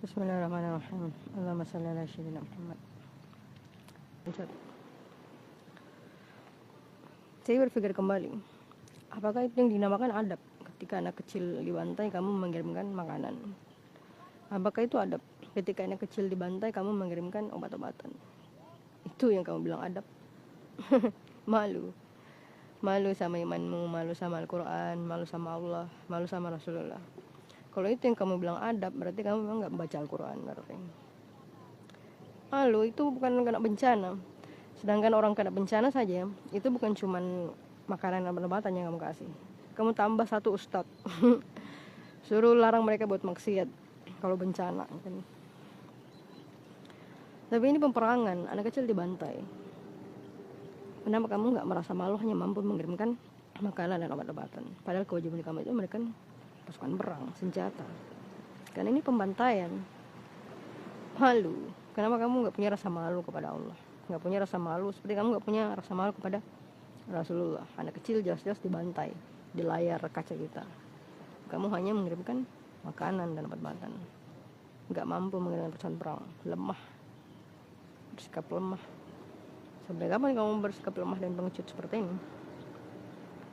Bismillahirrahmanirrahim. Allahumma shalli ala sayyidina Muhammad. Saya berpikir kembali, apakah itu yang dinamakan adab ketika anak kecil dibantai kamu mengirimkan makanan? Apakah itu adab ketika anak kecil dibantai kamu mengirimkan obat-obatan? Itu yang kamu bilang adab? Malu sama imanmu, malu sama Al-Quran, malu sama Allah, malu sama Rasulullah. Kalau itu yang kamu bilang adab, berarti kamu memang gak baca Al-Quran berarti. Malu itu bukan kena bencana. Sedangkan orang kena bencana saja, itu bukan cuman makanan dan obat-obatan yang kamu kasih. Kamu tambah satu ustadz. Suruh larang mereka buat maksiat kalau bencana kan. Tapi ini peperangan, anak kecil dibantai. Kenapa kamu gak merasa malu hanya mampu mengirimkan makanan dan obat-obatan? Padahal kewajiban kamu itu mereka pasukan perang, senjata. Karena ini pembantaian. Malu. Kenapa kamu gak punya rasa malu kepada Allah? Gak punya rasa malu seperti kamu gak punya rasa malu kepada Rasulullah. Anak kecil jelas-jelas dibantai di layar kaca kita. Kamu hanya mengirimkan makanan dan obat-obatan. Gak mampu mengirimkan pasukan perang. Lemah. Bersikap lemah. Sampai kapan kamu bersikap lemah dan pengecut seperti ini?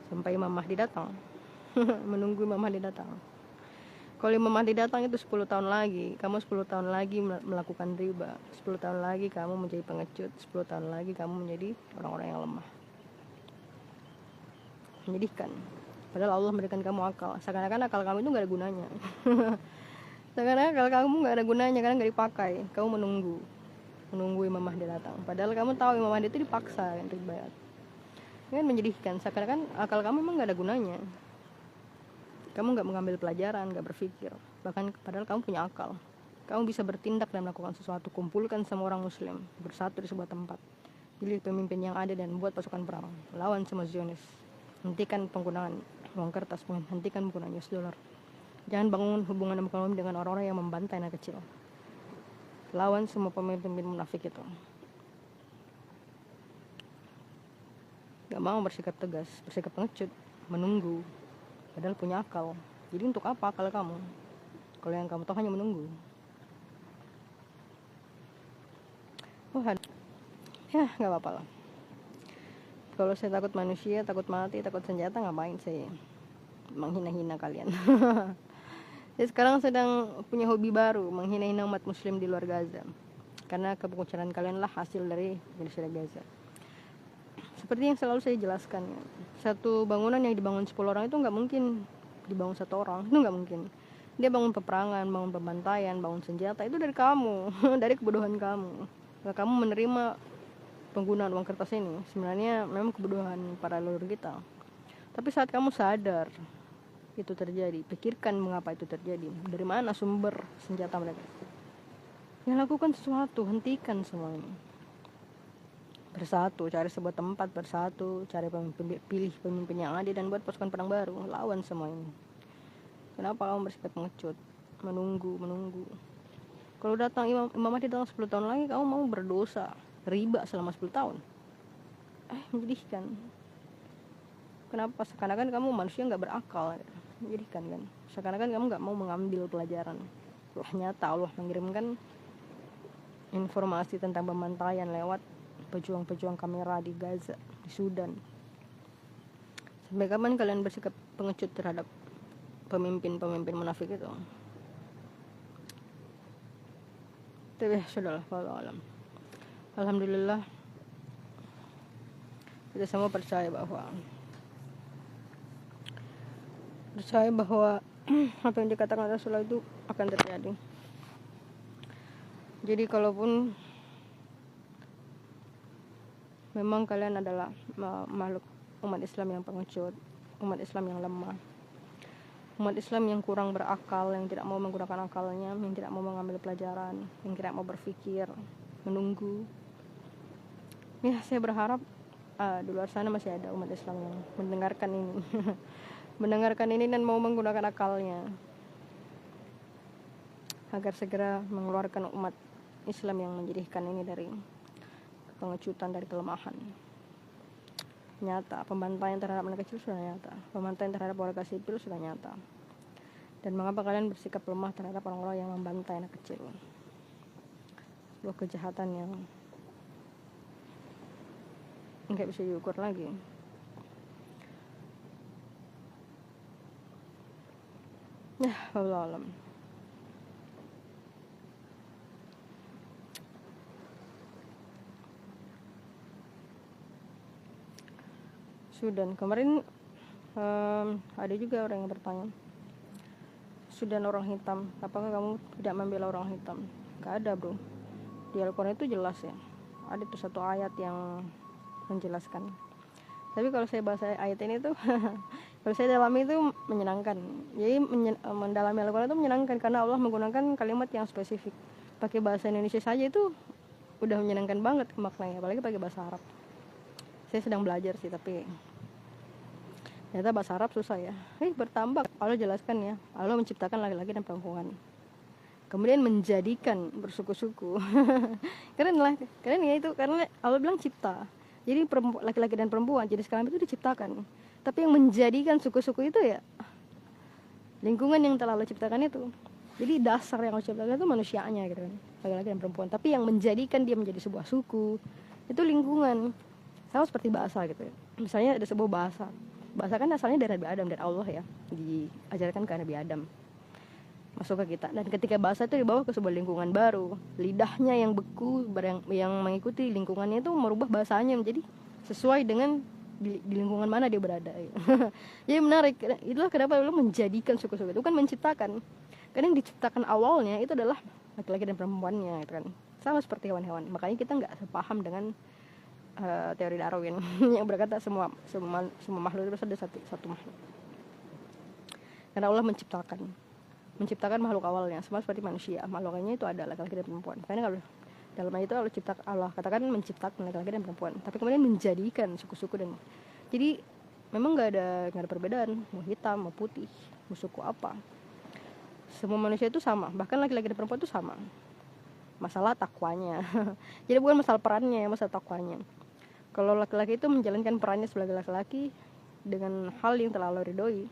Sampai Imam Mahdi datang. Menunggu Imam Mahdi datang. Kalau Imam Mahdi datang itu 10 tahun lagi, kamu 10 tahun lagi melakukan riba, 10 tahun lagi kamu menjadi pengecut, 10 tahun lagi kamu menjadi orang-orang yang lemah. Menyedihkan. Padahal Allah memberikan kamu akal. Seakan-akan akal kamu itu gak ada gunanya. Seakan-akan akal kamu gak ada gunanya karena gak dipakai. Kamu menunggu Imam Mahdi datang. Padahal kamu tahu Imam Mahdi itu dipaksa kan, riba. Ini kan menyedihkan. Seakan-akan akal kamu memang gak ada gunanya. Kamu gak mengambil pelajaran, gak berpikir. Bahkan padahal kamu punya akal. Kamu bisa bertindak dan melakukan sesuatu. Kumpulkan semua orang muslim bersatu di sebuah tempat. Pilih pemimpin yang ada dan buat pasukan perang. Lawan semua Zionis. Hentikan penggunaan uang kertas, hentikan penggunaan US dollar. Jangan bangun hubungan ekonomi dengan orang-orang yang membantai anak kecil. Lawan semua pemimpin munafik itu. Gak mau bersikap tegas, bersikap pengecut, menunggu. Padahal punya akal. Jadi untuk apa akal kamu? Kalau yang kamu tahu hanya menunggu. Ya gak apa-apa lah. Kalau saya takut manusia, takut mati, takut senjata, ngapain saya menghina-hina kalian? Saya sekarang sedang punya hobi baru, menghina-hina umat muslim di luar Gaza. Karena kebencanaan kalian lah hasil dari genocida Gaza. Seperti yang selalu saya jelaskan ya, satu bangunan yang dibangun 10 orang itu gak mungkin dibangun satu orang, itu gak mungkin. Dia bangun peperangan, bangun pembantaian, bangun senjata, itu dari kamu. Dari kebodohan kamu. Kamu menerima penggunaan uang kertas ini sebenarnya memang kebodohan para leluhur kita. Tapi saat kamu sadar itu terjadi, pikirkan mengapa itu terjadi, dari mana sumber senjata mereka. Yang lakukan sesuatu, hentikan semua ini. Bersatu, cari sebuah tempat bersatu, cari pilih pemimpin yang adil dan buat pasukan perang baru, lawan semua ini. Kenapa kamu bersikap pengecut, menunggu? Kalau datang Imam Mahdi datang 10 tahun lagi, kamu mau berdosa riba selama 10 tahun. Menyedihkan. Kenapa? Seakan-akan kamu manusia gak berakal. Menyedihkan kan. Seakan-akan kamu gak mau mengambil pelajaran. Nyata Allah mengirimkan informasi tentang pembantaian lewat pejuang-pejuang kamera di Gaza, di Sudan. Sampai kapan kalian bersikap pengecut terhadap pemimpin-pemimpin munafik itu? Tapi sudahlah, wallahu alam. Alhamdulillah kita semua percaya bahwa apa yang dikatakan Rasulullah itu akan terjadi. Jadi kalaupun memang kalian adalah makhluk umat Islam yang pengecut, umat Islam yang lemah, umat Islam yang kurang berakal, yang tidak mau menggunakan akalnya, yang tidak mau mengambil pelajaran, yang tidak mau berpikir, menunggu. Ya, saya berharap di luar sana masih ada umat Islam yang mendengarkan ini. Mendengarkan ini dan mau menggunakan akalnya agar segera mengeluarkan umat Islam yang menjadikan ini dari pengecutan, dari kelemahan. Nyata, pembantaian terhadap anak kecil sudah nyata, pembantaian terhadap warga sipil sudah nyata. Dan mengapa kalian bersikap lemah terhadap orang-orang yang membantai anak kecil? Sebuah kejahatan yang nggak bisa diukur lagi. Ya, wallahu alam. Sudan kemarin ada juga orang yang bertanya, Sudan orang hitam, apakah kamu tidak membela orang hitam? Gak ada bro, di Al-Quran itu jelas ya, ada tuh satu ayat yang menjelaskan. Tapi kalau saya bahas ayat ini tuh kalau saya dalami itu menyenangkan. Jadi mendalami Al-Quran itu menyenangkan karena Allah menggunakan kalimat yang spesifik. Pakai bahasa Indonesia saja itu udah menyenangkan banget maknanya, apalagi pakai bahasa Arab. Saya sedang belajar sih, tapi ternyata bahasa Arab susah ya. Bertambah Allah jelaskan ya, Allah menciptakan laki-laki dan perempuan, kemudian menjadikan bersuku-suku. Keren ya itu, karena Allah bilang cipta. Jadi laki-laki dan perempuan jenis kelamin itu diciptakan, tapi yang menjadikan suku-suku itu ya lingkungan yang telah Allah ciptakan itu. Jadi dasar yang Allah ciptakan itu manusianya gitu kan, laki-laki dan perempuan. Tapi yang menjadikan dia menjadi sebuah suku itu lingkungan. Sama seperti bahasa gitu ya. Misalnya ada sebuah bahasa kan asalnya dari Nabi Adam, dan Allah ya diajarkan ke Nabi Adam, masuk ke kita. Dan ketika bahasa itu dibawa ke sebuah lingkungan baru, lidahnya yang beku, yang mengikuti lingkungannya itu merubah bahasanya menjadi sesuai dengan di lingkungan mana dia berada. Jadi menarik. Itulah kenapa Allah menjadikan suku-suku itu, kan menciptakan. Karena yang diciptakan awalnya itu adalah laki-laki dan perempuannya gitu kan. Sama seperti hewan-hewan. Makanya kita nggak sepaham dengan teori Darwin yang berkata semua makhluk itu ada satu makhluk. Karena Allah menciptakan makhluk awalnya sama seperti manusia, makhluknya itu ada laki-laki dan perempuan. Karena kalau dalam ayat itu Allah katakan menciptakan laki-laki dan perempuan, tapi kemudian menjadikan suku-suku. Dan jadi memang nggak ada perbedaan, mau hitam mau putih mau suku apa, semua manusia itu sama, bahkan laki-laki dan perempuan itu sama. Masalah takwanya. Jadi bukan masalah perannya, masalah takwanya. Kalau laki-laki itu menjalankan perannya sebagai laki-laki dengan hal yang telah Allah ridhoi,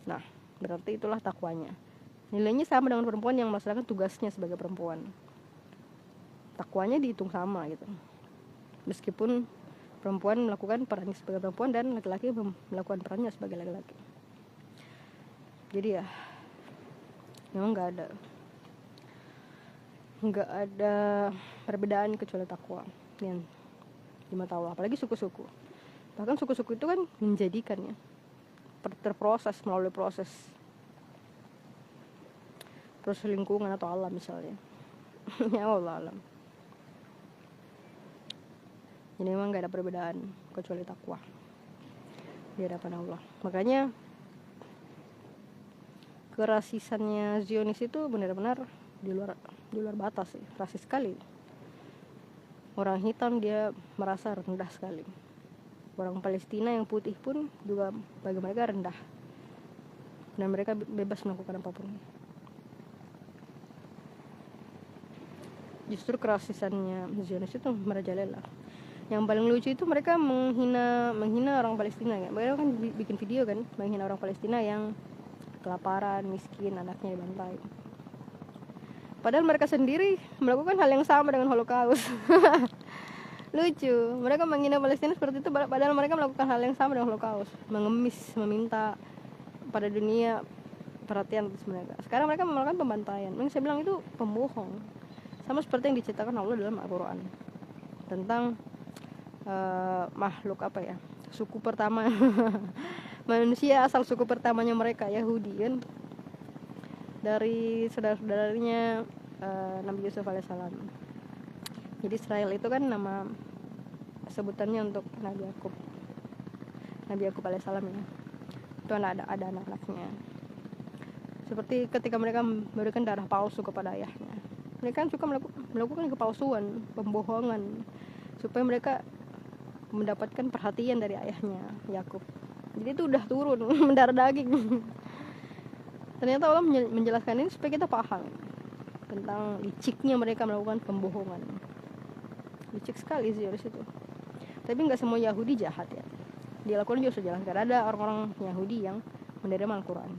nah berarti itulah takwanya. Nilainya sama dengan perempuan yang melaksanakan tugasnya sebagai perempuan. Takwanya dihitung sama gitu. Meskipun perempuan melakukan perannya sebagai perempuan dan laki-laki melakukan perannya sebagai laki-laki. Jadi ya memang nggak ada perbedaan kecuali takwa yang di mata Allah. Apalagi suku-suku, bahkan suku-suku itu kan menjadikannya terproses melalui proses lingkungan atau alam misalnya. Ya Allah alam. Jadi memang gak ada perbedaan kecuali takwa di hadapan Allah. Makanya kerasisannya Zionis itu benar-benar di luar batas sih, rasis sekali. Orang hitam dia merasa rendah sekali. Orang Palestina yang putih pun juga bagi mereka rendah, dan mereka bebas melakukan apapun. Justru kerasisannya Zionis itu merajalela. Yang paling lucu itu mereka menghina orang Palestina ya. Mereka kan bikin video kan menghina orang Palestina yang kelaparan, miskin, anaknya dibantai. Padahal mereka sendiri melakukan hal yang sama dengan Holocaust. Lucu, mereka menghina Palestina seperti itu padahal mereka melakukan hal yang sama dengan Holocaust, mengemis, meminta pada dunia perhatian atas mereka. Sekarang mereka melakukan pembantaian. Saya bilang itu pembohong. Sama seperti yang diceritakan Allah dalam Al-Quran tentang makhluk apa ya, suku pertama manusia asal suku pertamanya mereka Yahudi kan, dari saudara-saudaranya Nabi Yusuf alaihissalam. Jadi Israel itu kan nama sebutannya untuk Nabi Yakub alaihissalam ya. Itu ada anak-anaknya. Seperti ketika mereka memberikan darah palsu kepada ayahnya, mereka kan suka melakukan kepalsuan, pembohongan, supaya mereka mendapatkan perhatian dari ayahnya Yakub. Jadi itu udah turun mendarah daging. Ternyata Allah menjelaskan ini supaya kita paham tentang liciknya mereka melakukan pembohongan. Licik sekali sih harus itu. Tapi nggak semua Yahudi jahat ya. Di Al-Quran juga sudah jelaskan ada orang-orang Yahudi yang menerima Al-Quran.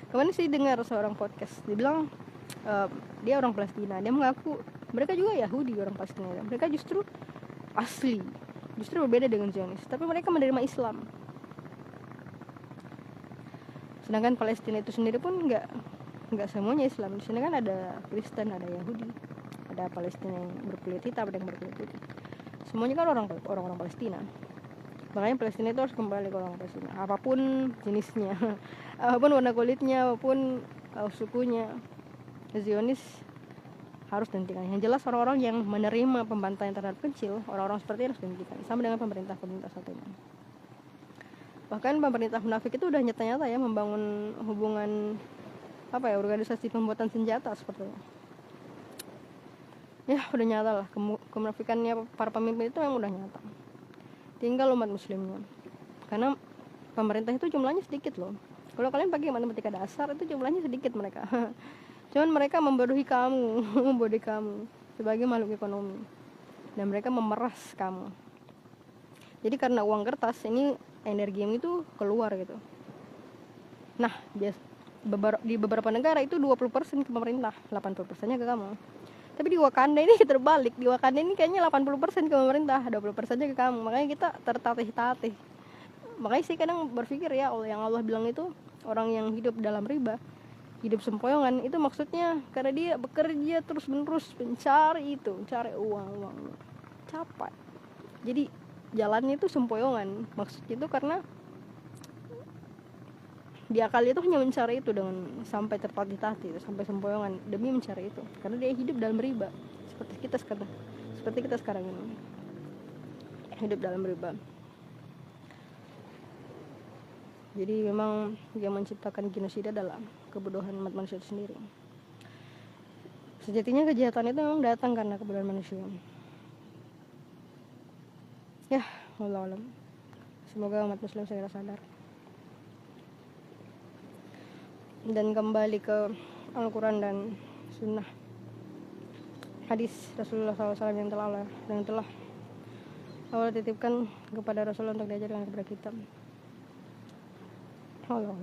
Kemarin sih dengar seorang podcast, dia bilang dia orang Palestina, dia mengaku mereka juga Yahudi orang Palestina, mereka justru berbeda dengan Zionis, tapi mereka menerima Islam. Sedangkan Palestina itu sendiri pun nggak semuanya Islam. Di sini kan ada Kristen, ada Yahudi, ada Palestina yang berkulit hitam, ada yang berkulit putih. Semuanya kan orang Palestina. Makanya Palestina itu harus kembali ke orang Palestina, apapun jenisnya, apapun warna kulitnya, apapun sukunya. Zionis harus dihentikan. Yang jelas orang-orang yang menerima pembantaian terhadap kecil, orang-orang seperti ini harus dihentikan. Sama dengan pemerintah saat ini. Bahkan pemerintah munafik itu udah nyata-nyata ya membangun hubungan organisasi pembuatan senjata seperti itu. Ya udah nyata lah, kemunafikannya para pemimpin itu memang udah nyata. Tinggal umat muslimnya, karena pemerintah itu jumlahnya sedikit loh. Kalau kalian pakai matematika dasar itu jumlahnya sedikit mereka. Cuman mereka membodohi kamu sebagai makhluk ekonomi, dan mereka memeras kamu. Jadi karena uang kertas ini, energi yang itu keluar gitu. Nah, di beberapa negara itu 20% ke pemerintah, 80%-nya ke kamu. Tapi di Wakanda ini terbalik. Di Wakanda ini kayaknya 80% ke pemerintah, 20%-nya ke kamu. Makanya kita tertatih-tatih. Makanya sih kadang berpikir ya, yang Allah bilang itu orang yang hidup dalam riba, hidup sempoyongan, itu maksudnya karena dia bekerja terus-menerus mencari uang, capai. Jadi jalannya itu sempoyongan. Maksudnya itu karena di akal itu hanya mencari itu dengan sampai tertatih-tatih, sampai sempoyongan demi mencari itu, karena dia hidup dalam riba seperti kita sekarang ini hidup dalam riba. Jadi memang yang menciptakan genosida adalah kebodohan umat manusia itu sendiri. Sejatinya kejahatan itu memang datang karena kebodohan manusia. Ya, wallahu alam. Semoga umat muslim segera sadar dan kembali ke Al-Quran dan Sunnah, hadis Rasulullah SAW yang telah Allah titipkan kepada Rasulullah untuk diajarkan kepada kita. Allah.